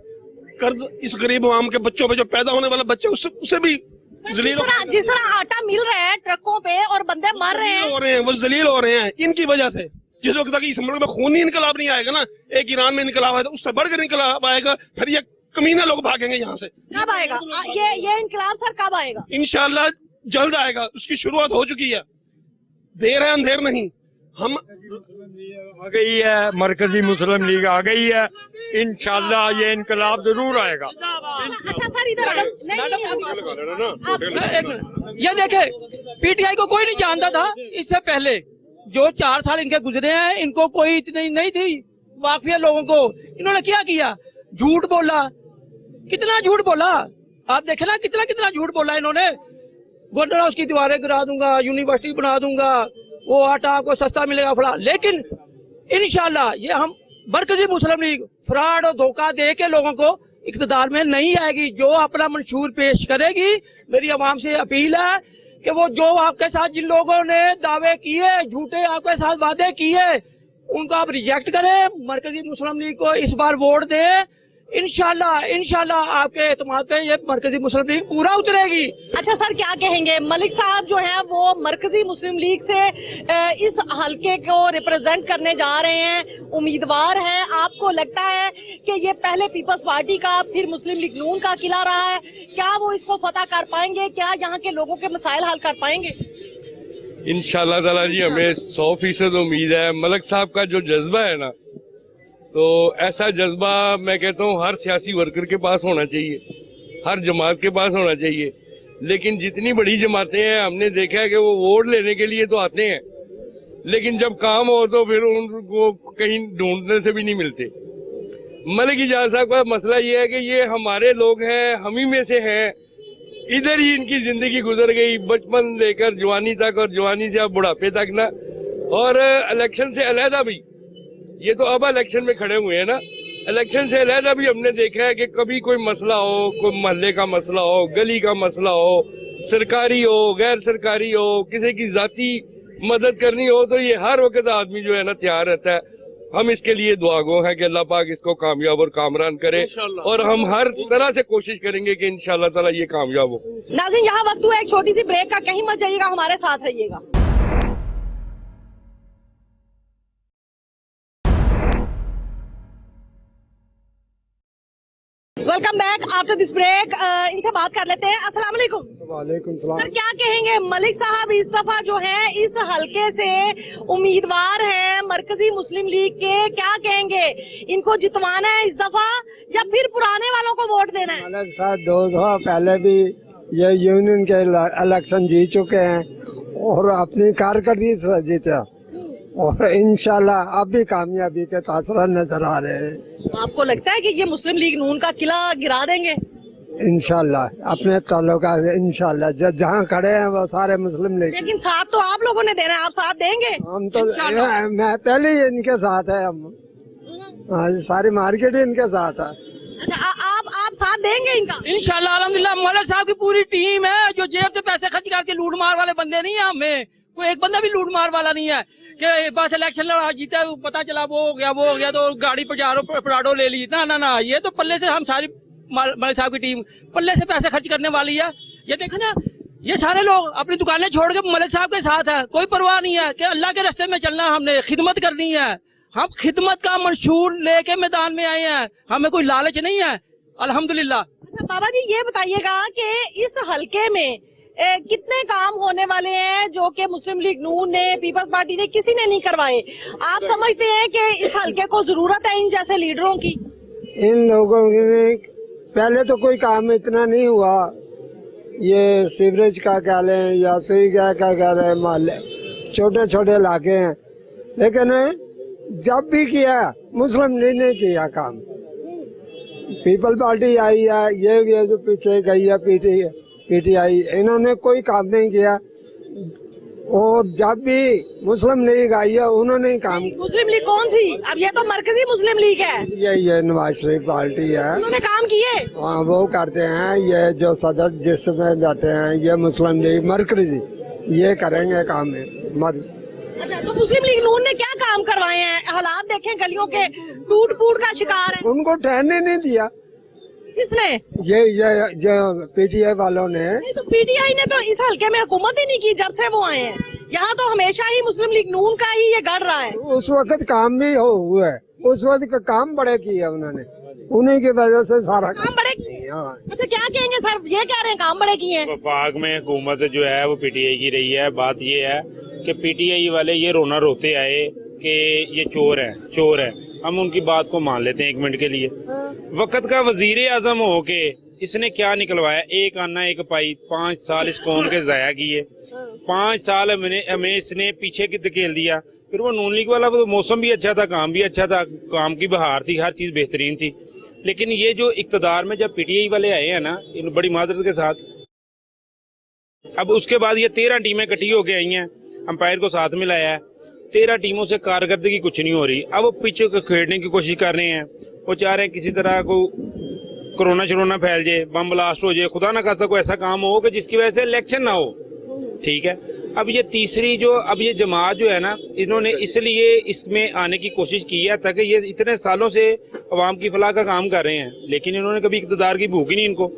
कर्ज इस गरीब आवाम के बच्चों पे, जो पैदा होने वाला बच्चे, उससे भी जिस तरह आटा मिल रहा है ट्रकों पे और बंदे मर रहे हैं, वो जलील हो रहे हैं इनकी वजह से। जिस वक्त तक इस मुल्क में खूनी इनकलाब नहीं आएगा ना, एक ईरान में इनकलाब आया, उससे बढ़कर इनकलाब आएगा, फिर ये कमीने लोग भागेंगे यहाँ से। कब आएगा ये इनकलाब सर, कब आएगा? इंशाल्लाह जल्द आएगा, उसकी शुरुआत हो चुकी है, देर है अंधेर नहीं। हम आ गई है, मरकजी मुस्लिम लीग आ गई है, इंशाल्लाह ये इनकलाब जरूर आएगा। अच्छा सर इधर आए। ये देखे, PTI को कोई नहीं जानता था इससे पहले, जो 4 साल इनके गुजरे हैं, इनको कोई इतनी नहीं थी वाफिया लोगों को। इन्होंने क्या किया? झूठ बोला, कितना झूठ बोला, आप देखे ना कितना झूठ बोला इन्होंने। गोल्डन हाउस की दीवारें गिरा दूंगा, यूनिवर्सिटी बना दूंगा, वो आटा आपको सस्ता मिलेगा फला। लेकिन इंशाल्लाह ये हम मरकजी मुस्लिम लीग फ्रॉड और धोखा दे के लोगों को इख्तिदार में नहीं आएगी। जो अपना मंशूर पेश करेगी, मेरी आवाम से अपील है कि वो जो आपके साथ जिन लोगों ने दावे किए, झूठे आपके साथ वादे किए, उनको आप रिजेक्ट करें, मरकजी मुस्लिम लीग को इस बार वोट दें। इंशाल्लाह आपके एतमाद पे ये मरकजी मुस्लिम लीग पूरा उतरेगी। अच्छा सर क्या कहेंगे, मलिक साहब जो है वो मरकजी मुस्लिम लीग से इस हलके को रिप्रेजेंट करने जा रहे हैं, उम्मीदवार हैं। आपको लगता है कि ये पहले पीपल्स पार्टी का, फिर मुस्लिम लीग नून का किला रहा है, क्या वो इसको फतह कर पाएंगे? क्या यहाँ के लोगों के मसाइल हल कर पाएंगे? इंशाल्लाह ताला जी हमें 100% उम्मीद है। मलिक साहब का जो जज्बा है ना, तो ऐसा जज्बा मैं कहता हूँ हर सियासी वर्कर के पास होना चाहिए, हर जमात के पास होना चाहिए। लेकिन जितनी बड़ी जमातें हैं, हमने देखा है कि वो वोट लेने के लिए तो आते हैं, लेकिन जब काम हो तो फिर उनको कहीं ढूंढने से भी नहीं मिलते। मलिक इजाज साहब का मसला ये है कि ये हमारे लोग हैं, हम ही में से हैं, इधर ही इनकी जिंदगी गुजर गई, बचपन लेकर जवानी तक और जवानी से अब बुढ़ापे तक ना। और इलेक्शन से अलहदा भी ये तो अब इलेक्शन में खड़े हुए हैं ना। इलेक्शन से अलहदा भी हमने देखा है कि कभी कोई मसला हो, कोई मोहल्ले का मसला हो, गली का मसला हो, सरकारी हो, गैर सरकारी हो, किसी की जाती मदद करनी हो, तो ये हर वक्त आदमी जो है ना तैयार रहता है। हम इसके लिए दुआगो हैं कि अल्लाह पाक इसको कामयाब और कामरान करे, और हम हर तरह से कोशिश करेंगे कि इंशाअल्लाह ताला ये कामयाब हो। नाज़रीन, यहाँ वक्त हुआ एक छोटी सी ब्रेक का, कहीं मत जाइएगा, हमारे साथ रहिएगा। Welcome back after this break. इनसे बात कर लेते हैं। अस्सलाम वालेकुम। वालेकुम सलाम। सर, क्या कहेंगे, मलिक साहब इस दफा जो है इस हलके से उम्मीदवार हैं मरकजी मुस्लिम लीग के, क्या कहेंगे, इनको जितवाना है इस दफा या फिर पुराने वालों को वोट देना है? मलिक साहब 2 दफा पहले भी ये यूनियन के इलेक्शन जीत चुके हैं और अपनी कारकर्दगी से जीते, और इंशाल्लाह अब भी कामयाबी के तासर नजर आ रहे हैं। आपको लगता है कि ये मुस्लिम लीग नून का किला गिरा देंगे? इंशाल्लाह अपने ताल्लुका इंशाल्लाह जहाँ खड़े हैं वो सारे मुस्लिम लीग। लेकिन साथ तो आप लोगों ने देना है, आप साथ देंगे? हम तो मैं पहले ही इनके साथ है, हम सारी मार्केट ही इनके साथ है। अच्छा, आप साथ देंगे इनका? इंशाल्लाह अल्हम्दुलिल्लाह। मलिक साहब की पूरी टीम है जो जेब से पैसे खर्च करके लूट मार वाले बंदे नहीं है। हमें कोई एक बंदा भी लूट मार वाला नहीं है कि बस इलेक्शन जीता, पता चला वो हो गया तो गाड़ी पजारो ले ली। ना ना ना, ये तो पल्ले से हम सारी मलिक साहब की टीम पल्ले से पैसे खर्च करने वाली है। ये देखो ना, ये सारे लोग अपनी दुकानें छोड़ के मलिक साहब के साथ है। कोई परवाह नहीं है कि अल्लाह के रास्ते में चलना, हमने खिदमत करनी है। हम खिदमत का मंशूर लेके मैदान में आए हैं, हमें कोई लालच नहीं है अल्हम्दुलिल्लाह। अच्छा बाबा जी, ये बताइएगा कि इस हलके में कितने काम होने वाले हैं जो कि मुस्लिम लीग नून ने, पीपल्स पार्टी ने, किसी ने नहीं करवाए? आप समझते हैं कि इस हलके को जरूरत है इन जैसे लीडरों की? इन लोगों ने पहले तो कोई काम इतना नहीं हुआ, ये सीवरेज का कह लें या सुई का कह लें, मोहल्ले छोटे छोटे इलाके हैं, लेकिन जब भी किया मुस्लिम लीग ने किया काम। पीपल पार्टी आई है, ये जो पीछे गई है पीटीआई, इन्होंने कोई काम नहीं किया, और जब भी मुस्लिम लीग आई है उन्होंने ही काम। मुस्लिम लीग कौन सी? अब ये तो मरकजी मुस्लिम लीग है। ये नवाज शरीफ पार्टी है, उन्होंने काम किए। हाँ, वो करते हैं। ये जो सदर जिसमें बैठे हैं ये मुस्लिम लीग मरकजी, ये करेंगे काम मत। अच्छा, तो मुस्लिम लीग नून ने क्या काम करवाए हैं? हालात देखें, गलियों के टूट फूट का शिकार है। उनको ठहरने नहीं दिया। किसने? ये जो पीटीआई वालों ने। नहीं, तो पीटीआई ने तो इस हलके में हुकूमत ही नहीं की जब से वो आए हैं। यहाँ तो हमेशा ही मुस्लिम लीग नून का ही ये गढ़ रहा है। उस वक्त काम भी हुआ है, उस वक्त का काम बड़े किए उन्होंने, उन्हीं की वजह से सारा काम बड़े किए। अच्छा, क्या कहेंगे सर, ये कह रहे हैं काम बड़े किए हैं? वफाक में हुकूमत जो है वो पीटीआई की रही है। बात ये है कि पीटीआई वाले ये रोना रोते आए कि ये चोर है। हम उनकी बात को मान लेते हैं 1 मिनट के लिए। वक्त का वजीर आजम हो के इसने क्या निकलवाया? एक आना एक पाई। 5 साल इस कौम के जाया किए, 5 साल हमें इसने पीछे की धकेल दिया। फिर वो नून लीग वाला, वो मौसम भी अच्छा था, काम भी अच्छा था, काम की बहार थी, हर चीज बेहतरीन थी। लेकिन ये जो इक्तदार में जब पीटीआई वाले आए हैं ना, इन बड़ी मादरत के साथ, अब उसके बाद ये 13 टीमें इकट्ठी होके आई हैं, अंपायर को साथ मिलाया है। 13 टीमों से कारकर्दगी कुछ नहीं हो रही। अब वो पीछे खेड़ने की कोशिश कर रहे हैं। वो चाह रहे हैं किसी तरह को कोरोना शरोना फैल जाए, बम ब्लास्ट हो जाए, खुदा ना खासा कोई ऐसा काम हो कि जिसकी वजह से इलेक्शन ना हो। ठीक है, अब ये तीसरी अब ये जमात जो है ना, इन्होंने इसलिए इसमें आने की कोशिश की है ताकि ये इतने सालों से अवाम की फलाह का काम कर रहे हैं, लेकिन इन्होंने कभी इक़्तिदार की भूख ही नहीं इनको।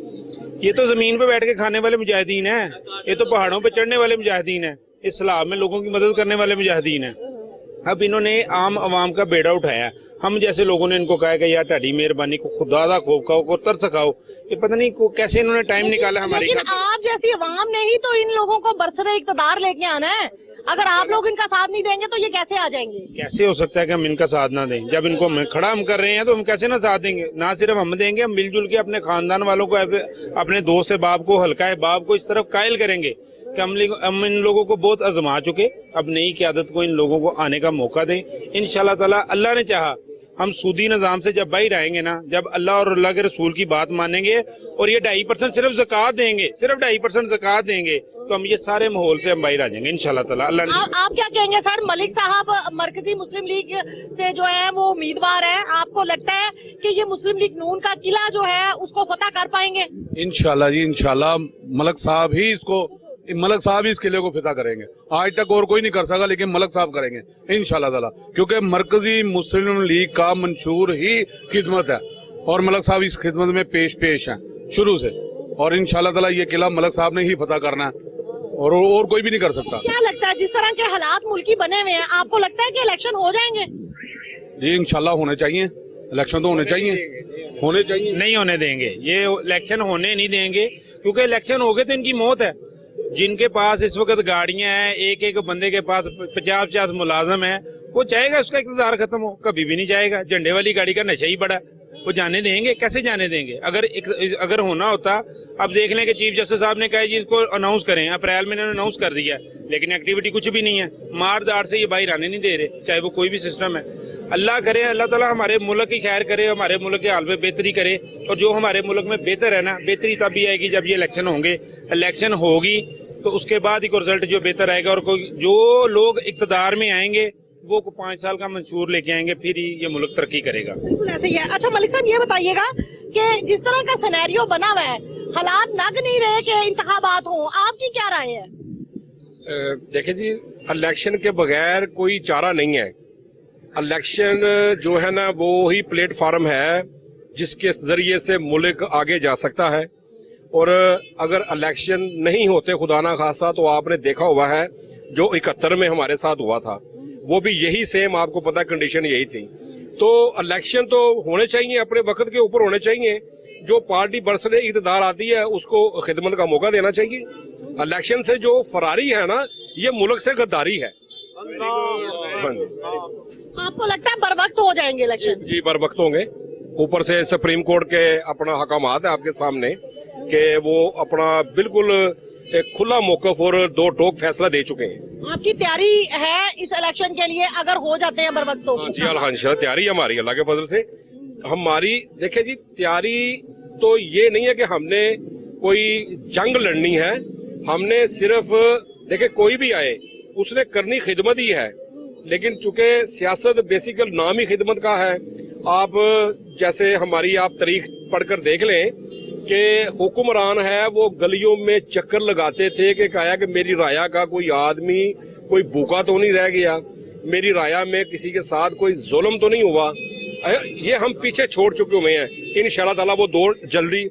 ये तो जमीन पे बैठ के खाने वाले मुजाहिदीन हैं, ये तो पहाड़ों पे चढ़ने वाले मुजाहिदीन हैं, इस्लाम में लोगों की मदद करने वाले मुजाहिदीन हैं। अब इन्होंने आम आवाम का बेड़ा उठाया। हम जैसे लोगों ने इनको कहा कि यार ढाडी मेहरबानी को खुदा दा खोफ खाओ, को तरस खाओ। ये पता नहीं को कैसे इन्होंने टाइम निकाला हमारे। लेकिन आप जैसी अवाम ने ही तो इन लोगों को बरसरे इक़्तिदार लेके आना है। अगर आप लोग इनका साथ नहीं देंगे तो ये कैसे आ जाएंगे? कैसे हो सकता है कि हम इनका साथ ना दें? जब इनको खड़ा हम कर रहे हैं तो हम कैसे ना साथ देंगे? ना सिर्फ हम देंगे, हम मिलजुल के अपने खानदान वालों को, अपने दोस्त बाप को, हल्का बाप को इस तरफ कायल करेंगे कि हम इन लोगों को बहुत आजमा चुके, अब नई क़यादत को इन लोगों को आने का मौका दें। इंशाल्लाह ताला अल्लाह ने चाहा हम सूदी निज़ाम से जब बाहर आएंगे ना, जब अल्लाह और अल्लाह के रसूल की बात मानेंगे और ये 2.5% सिर्फ ज़कात देंगे, सिर्फ 2.5% ज़कात देंगे, तो हम ये सारे माहौल से हम बाहर आ जाएंगे इंशाल्लाह ताला। अल्लाह ने आप क्या कहेंगे सर? मलिक साहब मरकजी मुस्लिम लीग से जो है वो उम्मीदवार है, आपको लगता है कि ये मुस्लिम लीग नून का किला जो है उसको फतह कर पाएंगे? इंशाल्लाह जी, इंशाल्लाह मलक साहब ही इस किले को फतह करेंगे। आज तक और कोई नहीं कर सका, लेकिन मलक साहब करेंगे इंशाल्लाह ताला, क्योंकि मरकजी मुस्लिम लीग का मंशूर ही खिदमत है और मलक साहब इस खिदमत में पेश हैं शुरू से, और इंशाल्लाह ताला ये किला मलक साहब ने ही फतह करना है और कोई भी नहीं कर सकता। क्या लगता है जिस तरह के हालात मुल्की बने हुए हैं, आपको लगता है कि इलेक्शन हो जाएंगे? जी इंशाल्लाह होने चाहिए, इलेक्शन तो होने चाहिए। नहीं होने देंगे, ये इलेक्शन होने नहीं देंगे, क्योंकि इलेक्शन हो गए तो इनकी मौत है। जिनके पास इस वक्त गाड़ियां हैं, एक एक बंदे के पास 50-50 मुलाजम है, वो चाहेगा उसका इक़्तिदार खत्म हो? कभी भी नहीं चाहेगा। झंडे वाली गाड़ी का नशा ही बड़ा, वो जाने देंगे? कैसे जाने देंगे? अगर होना होता, अब देख लें कि चीफ जस्टिस साहब ने कहा जी इसको अनाउंस करें, अप्रैल में इन्होंने अनाउंस कर दिया, लेकिन एक्टिविटी कुछ भी नहीं है। मार दार से ये बाहर आने नहीं दे रहे, चाहे वो कोई भी सिस्टम है। अल्लाह करे, अल्लाह ताला हमारे मुल्क की खैर करे, हमारे मुल्क के हाल में बेहतरी करे, और जो हमारे मुल्क में बेहतर है ना, बेहतरी तब भी आएगी जब ये इलेक्शन होंगे। इलेक्शन होगी तो उसके बाद ही कोई रिजल्ट जो बेहतर आएगा, और कोई जो लोग इक़्तिदार में आएंगे वो 5 साल का मंशूर लेके आएंगे, फिर ही ये मुल्क तरक्की करेगा। बिल्कुल ऐसे ही है। अच्छा मलिक साहब ये बताइएगा कि जिस तरह का सिनेरियो बना हुआ है, हालात लग नहीं रहे कि इंतखाबात हों, आपकी क्या राय है? देखिए जी, इलेक्शन के बगैर कोई चारा नहीं है। इलेक्शन जो है ना वो ही प्लेटफार्म है जिसके जरिए से मुल्क आगे जा सकता है, और अगर इलेक्शन नहीं होते खुदा ना खासा, तो आपने देखा हुआ है जो 71 में हमारे साथ हुआ था, वो भी यही सेम, आपको पता कंडीशन यही थी। तो इलेक्शन तो होने चाहिए, अपने वक्त के ऊपर होने चाहिए। जो पार्टी बरसरे इक़्तिदार आती है उसको खिदमत का मौका देना चाहिए। इलेक्शन से जो फरारी है ना, ये मुल्क से गद्दारी है। हाँ जी। आपको लगता है बर वक्त हो जाएंगे इलेक्शन? जी बर वक्त होंगे। ऊपर से सुप्रीम कोर्ट के अपना हकामात है आपके सामने कि वो अपना बिल्कुल एक खुला मौकफ और दो टोक फैसला दे चुके हैं। आपकी तैयारी है इस इलेक्शन के लिए अगर हो जाते हैं बर वक्त तो? जी अल्हम्दुलिल्लाह तैयारी हमारी अल्लाह के फजल से हमारी। देखिए जी, तैयारी तो ये नहीं है कि हमने कोई जंग लड़नी है, हमने सिर्फ देखिए कोई भी आए उसने करनी खिदमत ही है, लेकिन चूंकि सियासत बेसिकल नाम ही खिदमत का है। आप जैसे हमारी आप तारीख पढ़कर देख लें कि हुक्मरान है वो गलियों में चक्कर लगाते थे कि कहा कि मेरी राया का कोई आदमी कोई भूखा तो नहीं रह गया, मेरी राया में किसी के साथ कोई जुल्म तो नहीं हुआ। ये हम पीछे छोड़ चुके हुए हैं। इंशाल्लाह ताला वो दौर जल्दी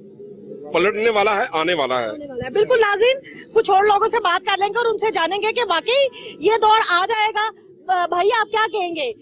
पलटने वाला है, आने वाला है। बिल्कुल नाज़रीन, कुछ और लोगों से बात कर लेंगे और उनसे जानेंगे कि वाकई ये दौर आ जाएगा। भाई आप क्या कहेंगे?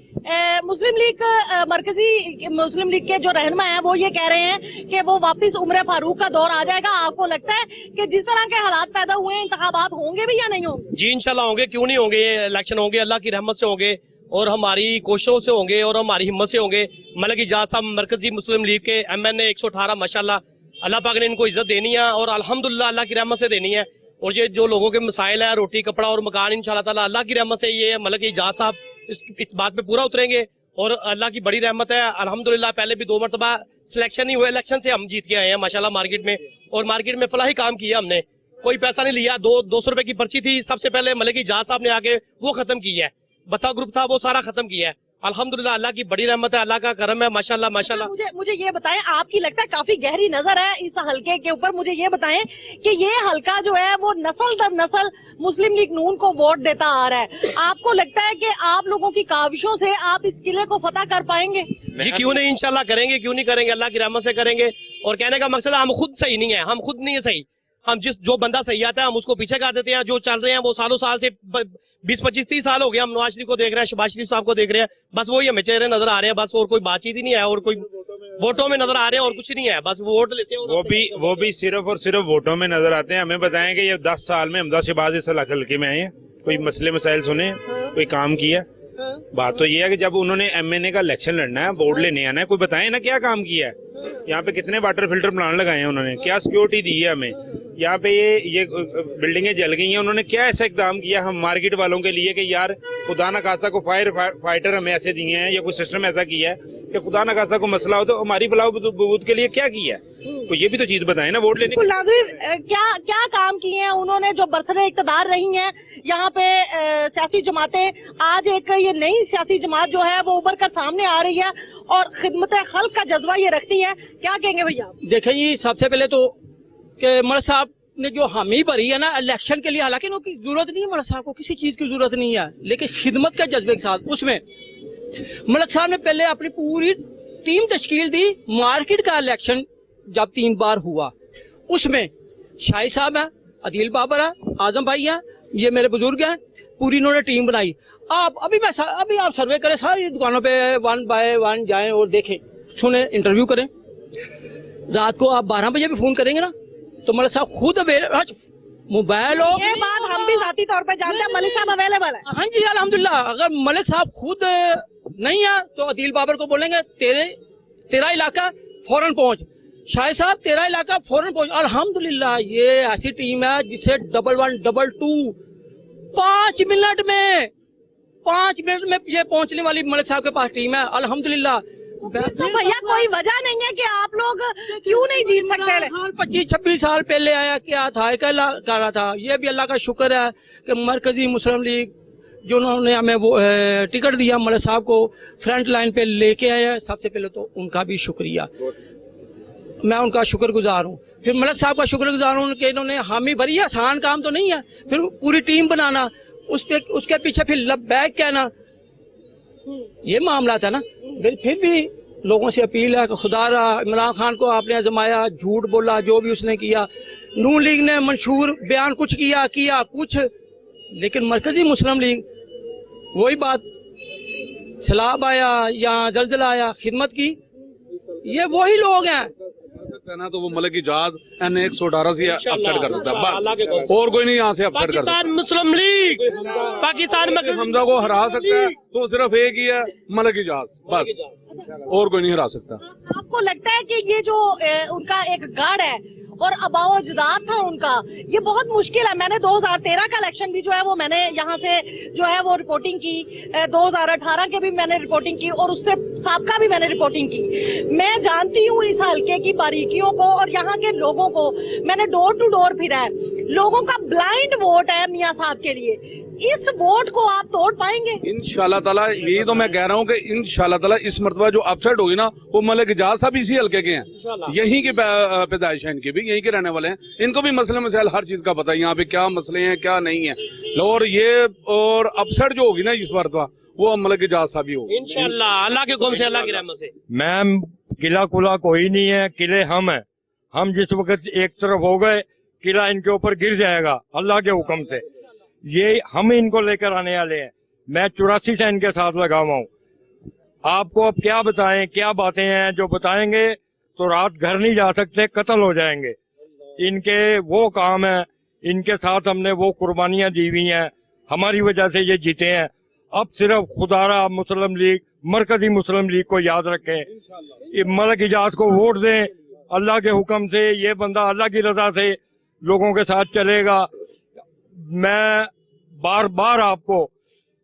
मुस्लिम लीग मरकजी मुस्लिम लीग के जो रहनुमा हैं वो ये कह रहे हैं कि वो वापस उम्र फारूक का दौर आ जाएगा। आपको लगता है कि जिस तरह के हालात पैदा हुए हैं इंतखाबात होंगे भी या नहीं होंगे? जी इंशाल्लाह होंगे, क्यों नहीं होंगे। इलेक्शन होंगे, अल्लाह की रहमत से होंगे और हमारी कोशिशों से होंगे और हमारी हिम्मत से होंगे। मलिक इजाज साहब मरकजी मुस्लिम लीग के MNA 118 माशाल्लाह अल्लाह पाक ने इनको इज्जत देनी है और अल्हम्दुलिल्लाह अल्लाह की रहमत से देनी है। और ये जो लोगों के मसाइल है, रोटी कपड़ा और मकान, इंशाल्लाह ताला अल्लाह की रहमत से ये मलिक इजाज साहब इस बात पे पूरा उतरेंगे और अल्लाह की बड़ी रहमत है। अल्हम्दुलिल्लाह पहले भी 2 मरतबा सिलेक्शन नहीं हुआ, इलेक्शन से हम जीत के आए हैं माशाल्लाह मार्केट में, और मार्केट में फलाही काम किया हमने, कोई पैसा नहीं लिया। 200 रुपए की पर्ची थी, सबसे पहले मलिक इजाज साहब ने आके वो खत्म की है। बता ग्रुप था वो सारा खत्म किया है। अल्हम्दुलिल्लाह अल्लाह की बड़ी रहमत है, अल्लाह का करम है माशाल्लाह माशाल्लाह। मुझे ये बताएं, आपकी लगता है काफी गहरी नजर है इस हलके के ऊपर, मुझे ये बताएं कि ये हलका जो है वो नस्ल दर नस्ल मुस्लिम लीग नून को वोट देता आ रहा है। आपको लगता है कि आप लोगों की काविशों से आप इस किले को फतह कर पाएंगे? जी क्यों नहीं, इंशाल्लाह करेंगे, क्यों नहीं करेंगे, अल्लाह की रहमत से करेंगे। और कहने का मकसद है हम खुद सही नहीं है, हम खुद नहीं है सही, हम जो बंदा सही आता है हम उसको पीछे कर देते हैं। जो चल रहे हैं वो सालों साल से 20-25-30 साल हो गए हम नवाज शरीफ को देख रहे हैं, शहबाज शरीफ साहब को देख रहे हैं, बस वही हमें चेहरे नजर आ रहे हैं, बस और कोई बातचीत ही नहीं है और कोई वोटों में नजर आ रहे हैं और कुछ नहीं है, बस वोट लेते हैं। वो भी सिर्फ और सिर्फ वोटों में नजर आते हैं। हमें बताएं कि ये 10 साल में हम 10 शहबाज इस हल्के में आए हैं, कोई मसले मसाइल सुने, कोई काम किया? बात तो ये है कि जब उन्होंने एमएनए का इलेक्शन लड़ना है, वोट लेने आना है, कोई बताए ना क्या काम किया है। यहाँ पे कितने वाटर फिल्टर प्लांट लगाए हैं उन्होंने, क्या सिक्योरिटी दी है हमें, यहाँ पे ये बिल्डिंगें जल गई हैं, उन्होंने क्या ऐसा इकदाम किया हम मार्केट वालों के लिए कि यार खुदा न खासा को फायर फाइटर हमें ऐसे दिए हैं या कोई सिस्टम ऐसा किया है कि खुदा न खासा को मसला हो तो हमारी भला बहबूद के लिए क्या किया है, तो ये भी तो चीज बताए ना वोट लेने के। नाज़रीन, क्या क्या काम किए हैं उन्होंने जो बरसरे इक़्तिदार रही हैं यहाँ पे सियासी जमातें, आज एक ये नई सियासी जमात जो है वो उभर कर सामने आ रही है और खिदमत खल्क का जज्बा ये रखती है, क्या कहेंगे भैया? देखिए जी, सबसे पहले तो कि मलक साहब ने जो हामी भरी है ना इलेक्शन के लिए, हालांकि उनकी जरूरत नहीं है, मलक साहब को किसी चीज की जरूरत नहीं है, लेकिन खिदमत के जज्बे के साथ उसमें मलक साहब ने पहले अपनी पूरी टीम तश्कील दी। मार्केट का इलेक्शन जब 3 बार हुआ उसमें शाही साहब है, अदील बाबर है, आजम भाई है, ये मेरे बुजुर्ग हैं, पूरी इन्होंने टीम बनाई। अभी आप सर्वे करें, सारी दुकानों पे 1 बाय 1 जाएं और देखें, सुने, इंटरव्यू करें। रात को आप 12 बजे भी फोन करेंगे ना तो मलिक साहब खुद मोबाइल हो, ये बात हम भी जाती तौर पे जानते हैं, मलिक साहब अवेलेबल है। हाँ जी अल्हम्दुलिल्लाह। अगर मलिक साहब खुद नहीं है तो अदील बाबर को बोलेंगे तेरा इलाका फौरन पहुंच, शाहिद साहब तेरा इलाका फौरन पहुंच। अल्हम्दुलिल्लाह ये ऐसी टीम है जिसे 1122 5 मिनट में ये पहुंचने वाली मलिक साहब के पास टीम है अल्हम्दुलिल्लाह। तो भैया कोई वजह नहीं है कि आप लोग क्यों नहीं जीत सकते? 25-26 साल पहले आया क्या था, कर रहा था। ये भी अल्लाह का शुक्र है कि मरकजी मुस्लिम लीग जो उन्होंने हमें वो टिकट दिया, मलिक साहब को फ्रंट लाइन पे लेके आए हैं। सबसे पहले तो उनका भी शुक्रिया, मैं उनका शुक्रगुजार हूँ। फिर मलिक साहब का शुक्रगुजार हूँ कि इन्होंने हामी भरी है, आसान काम तो नहीं है। फिर पूरी टीम बनाना, उसके पीछे फिर लबैक कहना, ये मामला था ना। फिर भी लोगों से अपील है कि खुदारा इमरान खान को आपने आजमाया, झूठ बोला, जो भी उसने किया। नून लीग ने मंशूर बयान कुछ किया कुछ, लेकिन मरकजी मुस्लिम लीग वही बात, सैलाब आया या जल्जला आया, खिदमत की, ये वही लोग हैं ना। तो वो मलिक इजाज NA 118 से अपसेट कर सकता है, और कोई नहीं यहाँ से अपसेट कर सकता। मुस्लिम लीग पाकिस्तान में हमजा को हरा सकता है तो सिर्फ एक ही है, मलिक इजाज, बस, और कोई नहीं हरा सकता। आपको लगता है कि ये जो उनका एक गढ़ है और अबाव अजदाद था उनका, ये बहुत मुश्किल है? मैंने 2013 का इलेक्शन भी जो है वो मैंने यहाँ से जो है वो रिपोर्टिंग की, 2018 के भी मैंने रिपोर्टिंग की और उससे साबका भी मैंने रिपोर्टिंग की। मैं जानती हूँ इस हल्के की बारीकियों को और यहाँ के लोगों को, मैंने डोर टू डोर फिरा है। लोगों का ब्लाइंड वोट है मियाँ साहब के लिए, इस वोट को आप तोड़ पाएंगे? इंशाल्लाह ताला, यही तो मैं कह रहा हूँ कि इंशाल्लाह ताला इस मरतबा जो अपसेट होगी ना, वो मलिक इजाज साहब इसी हल्के के हैं, यहीं की पैदाइश है इनकी भी, यहीं के रहने वाले हैं। इनको भी मसले मसाइल हर चीज का पता है, यहाँ पे क्या मसले हैं क्या नहीं है। और अपसेट जो होगी ना इस मरतबा, वो मलिक इजाज साहब ही होगी इंशाल्लाह, अल्लाह के हुक्म से, अल्लाह की रहमत से। मैम किला कुला कोई नहीं है, किले हम हैं। हम जिस वक्त एक तरफ हो गए, किला इनके ऊपर गिर जाएगा अल्लाह के हुक्म से। ये हम इनको लेकर आने वाले हैं। मैं 84 से इनके साथ लगा हुआ हूँ। आपको अब क्या बताएं, क्या बातें हैं जो बताएंगे तो रात घर नहीं जा सकते, कत्ल हो जाएंगे। इनके वो काम है, इनके साथ हमने वो कुर्बानियां दी हुई हैं, हमारी वजह से ये जीते हैं। अब सिर्फ खुदारा मुस्लिम लीग, मरकजी मुस्लिम लीग को याद रखें, मलिक इजाज को वोट दें। अल्लाह के हुक्म से ये बंदा अल्लाह की रजा से लोगों के साथ चलेगा। मैं बार बार आपको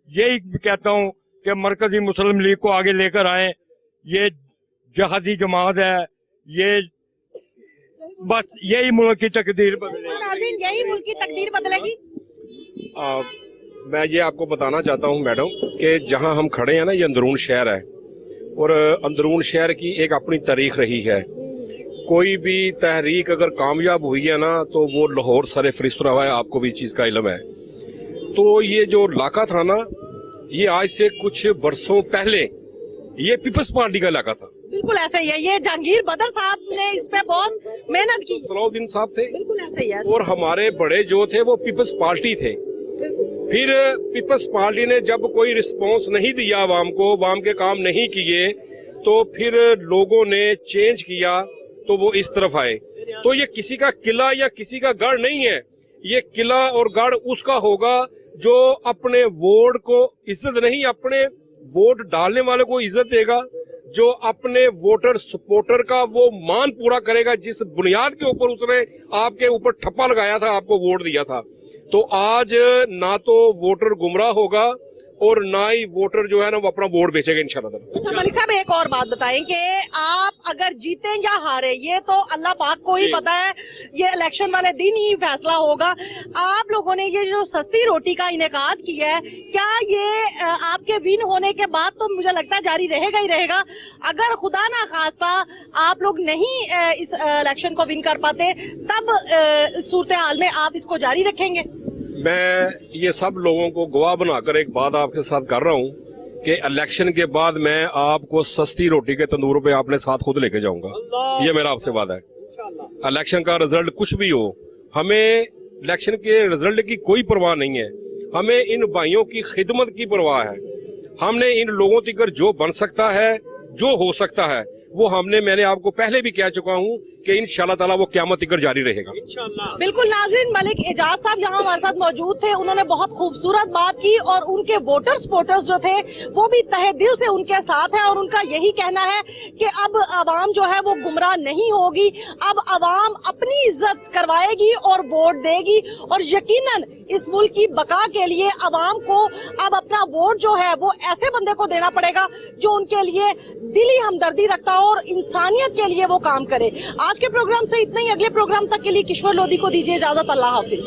यही कहता हूँ कि मरकजी मुस्लिम लीग को आगे लेकर आए। ये जहादी जमात है, ये बस यही मुल्क की तकदीर बदलेगी। यही मुल्क की तकदीर बदलेगी। मैं ये आपको बताना चाहता हूँ मैडम कि जहाँ हम खड़े हैं ना, ये अंदरून शहर है और अंदरून शहर की एक अपनी तारीख रही है। कोई भी तहरीक अगर कामयाब हुई है ना तो वो लाहौर सरे फरिश्त रहा है, आपको भी इस चीज़ का इल्म है। तो ये जो इलाका था ना, ये आज से कुछ बरसों पहले ये पीपल्स पार्टी का इलाका था। बिल्कुल ऐसा ही है। ये जहांगीर बदर साहब ने इस पे बहुत मेहनत की, सलाउद्दीन साहब थे, बिल्कुल ऐसा ही है। और हमारे बड़े जो थे वो पीपल्स पार्टी थे। फिर पीपल्स पार्टी ने जब कोई रिस्पॉन्स नहीं दिया आवाम को, आवाम के काम नहीं किए, तो फिर लोगों ने चेंज किया तो वो इस तरफ आए। तो ये किसी का किला या किसी का गढ़ नहीं है, ये किला और गढ़ उसका होगा जो अपने वोट को इज्जत नहीं, अपने वोट डालने वाले को इज्जत देगा, जो अपने वोटर सपोर्टर का वो मान पूरा करेगा जिस बुनियाद के ऊपर उसने आपके ऊपर ठप्पा लगाया था, आपको वोट दिया था। तो आज ना तो वोटर गुमराह होगा और ना ही वोटर जो है ना वो अपना वोट बेचेगा इंशाल्लाह। अच्छा मलिक साहब, एक और बात बताएं कि आप अगर जीते या हारे ये तो अल्लाह पाक को ही पता है, ये इलेक्शन वाले दिन ही फैसला होगा। आप लोगों ने ये जो सस्ती रोटी का इनेकाद किया है, क्या ये आपके विन होने के बाद तो मुझे लगता है जारी रहेगा ही रहेगा? अगर खुदा ना खास्ता आप लोग नहीं इस इलेक्शन को विन कर पाते, तब सूरत हाल में आप इसको जारी रखेंगे? मैं ये सब लोगों को गवाह बनाकर एक बात आपके साथ कर रहा हूँ कि इलेक्शन के बाद मैं आपको सस्ती रोटी के तंदूर पे अपने साथ खुद लेके जाऊंगा। ये मेरा आपसे वादा है। इलेक्शन का रिजल्ट कुछ भी हो, हमें इलेक्शन के रिजल्ट की कोई परवाह नहीं है, हमें इन भाइयों की खिदमत की परवाह है। हमने इन लोगों तक जो बन सकता है, जो हो सकता है, वो मैंने आपको पहले भी कह चुका हूँ कि इंशाल्लाह ताला वो क़यामत तक जारी रहेगा। बिल्कुल नाज़रीन, मलिक एजाज साहब यहाँ हमारे साथ मौजूद थे, उन्होंने बहुत खूबसूरत बात की और उनके वोटर सपोर्टर्स जो थे वो भी तहे दिल से उनके साथ है और उनका यही कहना है कि अब अवाम जो है वो गुमराह नहीं होगी, अब अवाम अपनी इज्जत करवाएगी और वोट देगी और यकीनन इस मुल्क की बका के लिए अवाम को अब अपना वोट जो है वो ऐसे बंदे को देना पड़ेगा जो उनके लिए दिली हमदर्दी रखता हो और इंसानियत के लिए वो काम करे। आज के प्रोग्राम से इतना ही। अगले प्रोग्राम तक के लिए किश्वर लोधी को दीजिए इजाजत। अल्लाह हाफिज।